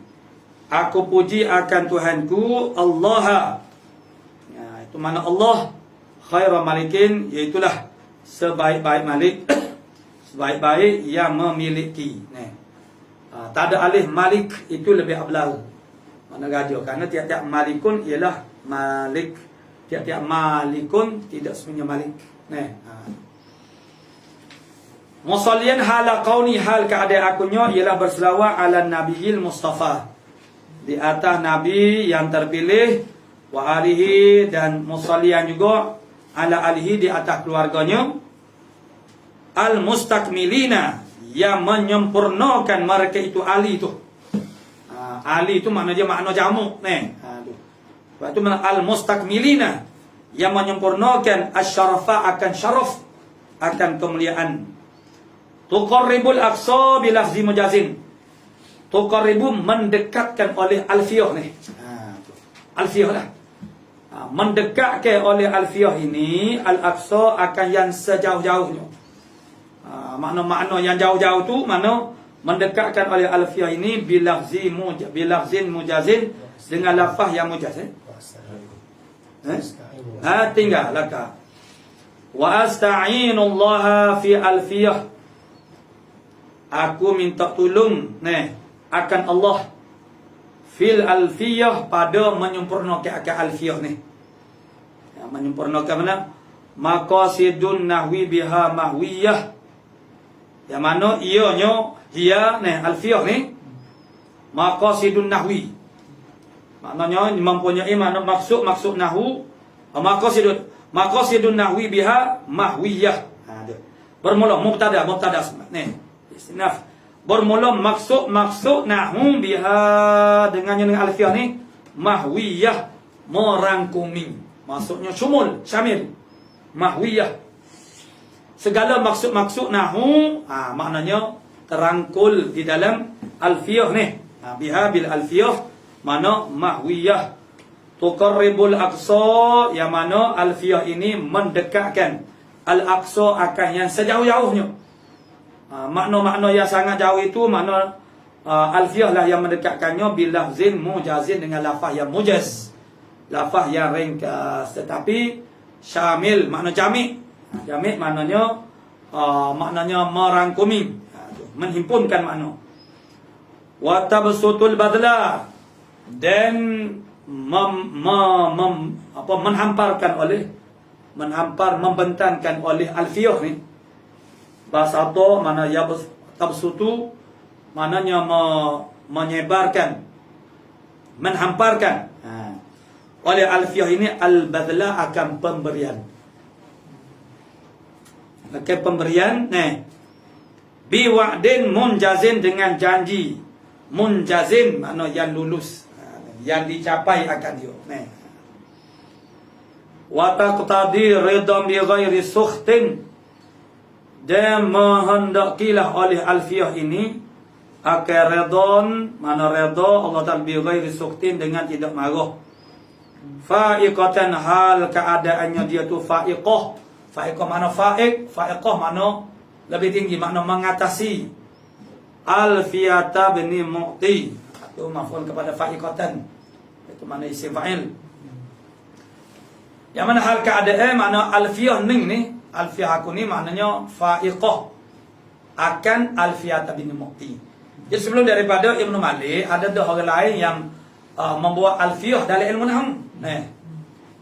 aku puji akan Tuhanku Allah. Itu mana Allah khairu malikin, iaitulah sebaik-baik malik, sebaik-baik yang memiliki. Tak ada alih malik, itu lebih ablag. Mana gajah, kerana tiap-tiap malikun ialah malik, tiap-tiap malikun tidak semuanya malik. Musallian hala qauni, hal keadaan akunya ialah berselawat ala nabiyil Mustafa, di atas nabi yang terpilih, wa alihi, dan musallian juga ala alihi, di atas keluarganya, al mustakmilina, yang menyempurnakan mereka itu. Ali itu Ali itu makna dia makna jamu. Sebab itu makna al mustakmilina, yang menyempurnakan asyarafa, akan syaraf, akan kemuliaan. Tuqarribul aqsa bilafzi mujazin, tuqarribu, mendekatkan oleh alfiyah ni. Alfiyah lah, mendekatkan oleh alfiyah ini al-aqsa, akan yang sejauh-jauhnya. Makna-makna yang jauh-jauh tu makna mendekatkan oleh alfiyah ini bilafzin mujazin, dengan lafaz yang mujaz. Tinggal laka. Wa asta'inullah fi alfiyah, aku minta tolong akan Allah fil alfiyah, pada menyempurnakan alfiyah ni. Menyempurnakan mana? Maqasidun nahwi biha mahwiyah, yang mana ianya dia alfiyah ni maqasidun nahwi, maknanya mempunyai makna maksud nahwu. Maqasidun nahwi biha mahwiyah, bermula mubtada istinaf, bermula maksud nahwu biha, dengan alfiyah ni mahwiyah, merangkumi, maksudnya syamil, mahwiyah. segala maksud-maksud nahu, maknanya terangkul di dalam alfiyah ni. Biha bil alfiyah mana mahwiyah. Tuqarribul aqsa, yang mana alfiyah ini mendekatkan al-aqsa akan yang sejauh-jauhnya. Makna-makna yang sangat jauh itu makna alfiyah lah yang mendekatkannya bilafzin mujazin, dengan lafaz yang mujaz, lafaz yang ringkas tetapi syamil, makna jami'. Jami' maknanya merangkumi, menghimpunkan makna. Wa tabsutul badla, dan membentangkan oleh alfiyah ni. Bahasa to mana ya tabsutu, maknanya menyebarkan, menghamparkan. Oleh alfiyah ini al-badla akan pemberian. Akan pemberian bi wa'din munjazin, dengan janji. Munjazin makna yang lulus, yang dicapai akan dia. Wa taqtadi ridha bi ghairi sukhtin, dan menghendakilah oleh alfiyah ini akan redon, mana redha Allah Ta'ala bi ghairi sukhtin, dengan tidak marah. Fa'iqatan, hal keadaannya dia tu fa'iqah. Fa'iqah mana fa'iq, fa'iqah mana lebih tinggi, makna mengatasi. Alfiyata bini mu'ti, itu maf'ul kepada fa'iqatan, itu mana isim fa'il. Yang mana hal keadaan, makna alfiyah ni, alfiyah aku ni maknanya fa'iqah akan alfiyata bini mu'ti. Jadi sebelum daripada Ibnu Malik, ada dua orang lain yang membuat alfiyah dalam ilmu nahwu.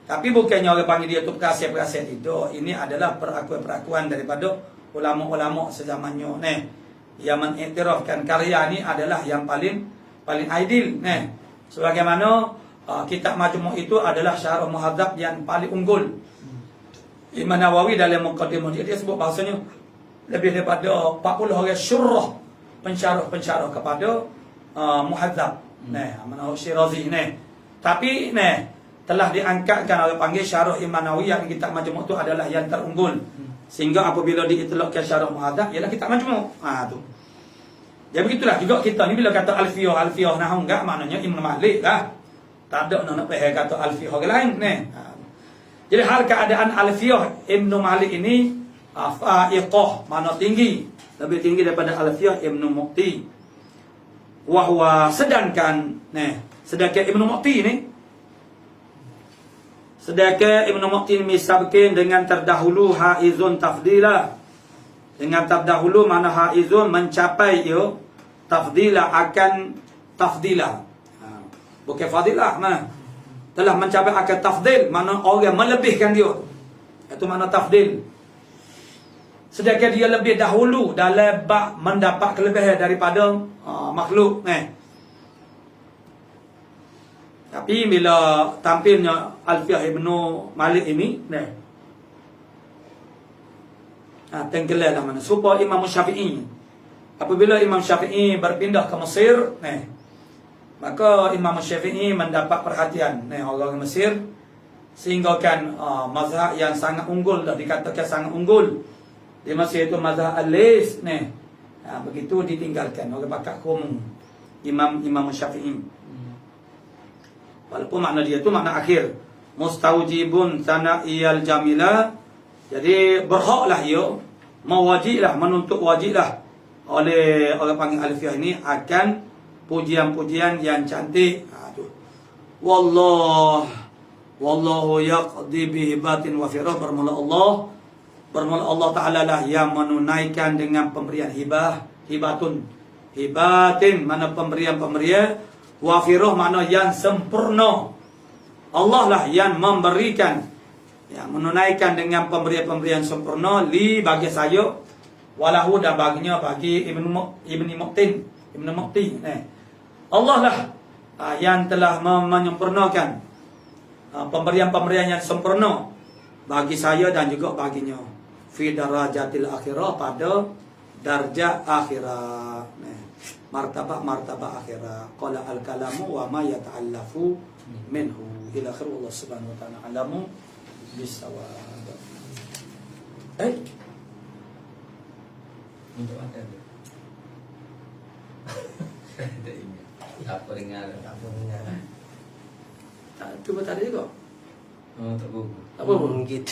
Tapi bukannya orang panggil dia tu perkasiat-perkasiat itu. Ini adalah perakuan-perakuan daripada ulama-ulama sezamannya. Yang mengiktirafkan karya ni adalah yang paling ideal. Sebagaimana kitab Majmu' itu adalah syarah muhadzab yang paling unggul. Imam Nawawi dalam muqaddimah dia sebut bahasanya lebih daripada 40 orang syurah, pensyarah kepada muhadzab. Mana Syirazi tapi telah diangkatkan oleh panggil syarah Imam Nawawi yang kitab Majmu' itu adalah yang terunggul. Sehingga apabila diitlaqkan syarah muhadzab ialah kitab Majmu'. Tu. Ya begitulah juga kita ni bila kata alfiyah nahwu enggak maknanya Imam Malik lah. Tak ada nak pakai kata alfiyah orang lain Jadi hal keadaan alfiyah Ibnu Malik ini fa'iqah, makna tinggi, lebih tinggi daripada alfiyah Ibnu Mu'ti. Wahwa sedangkan Ibnu Mu'ti ni, sedangkan Ibnu Mu'ti misabkin dengan terdahulu haizun tafdila, dengan terdahulu mana haizun mencapai tafdila akan tafdila, bukan fadilah telah mencapai akan tafdil, mana orang melebihkan dia, itu makna tafdil. Sedangkan dia lebih dahulu dalam bab mendapat kelebihan daripada makhluk. Tapi bila tampilnya alfiyah Ibnu Malik ini tenggelam lah mana supaya Imam Syafi'i, apabila Imam Syafi'i berpindah ke Mesir, maka Imam Syafi'i mendapat perhatian orang Mesir, sehingga kan mazhab yang sangat unggul, dah dikatakan sangat unggul di Mesir itu mazhab Al-Lis begitu ditinggalkan oleh bakal kaum Imam Syafi'i. Walaupun makna dia itu makna akhir, mustaujibun sana'iyal jamila, jadi berhaklah ia, mewajiblah, menuntut wajiblah oleh orang panggil alfiyah ini akan pujian-pujian yang cantik. Wallahu yaqdi bihibatin wa firah, bermula Allah Ta'ala lah yang menunaikan dengan pemberian hibatin mana pemberian wafirah makna yang sempurna. Allah lah yang memberikan, yang menunaikan dengan pemberian sempurna bagi saya, walahu dan baginya bagi Ibnu Mu'ti. Allah lah yang telah menyempurnakan pemberian yang sempurna bagi saya dan juga baginya fi darajatil akhirah, pada darjah akhirat, martabah akhirat. Qala al-kalamu wa ma yata'allafu minhu ila akhir. Allah Subhanahu wa ta'ala alamu bisawab. Untuk apa tu? Tak ingat. Apa dengar? Tak apa dengar. Tak, cuba tak ada juga. Oh, tak buku. Tak apa pun. Gitu.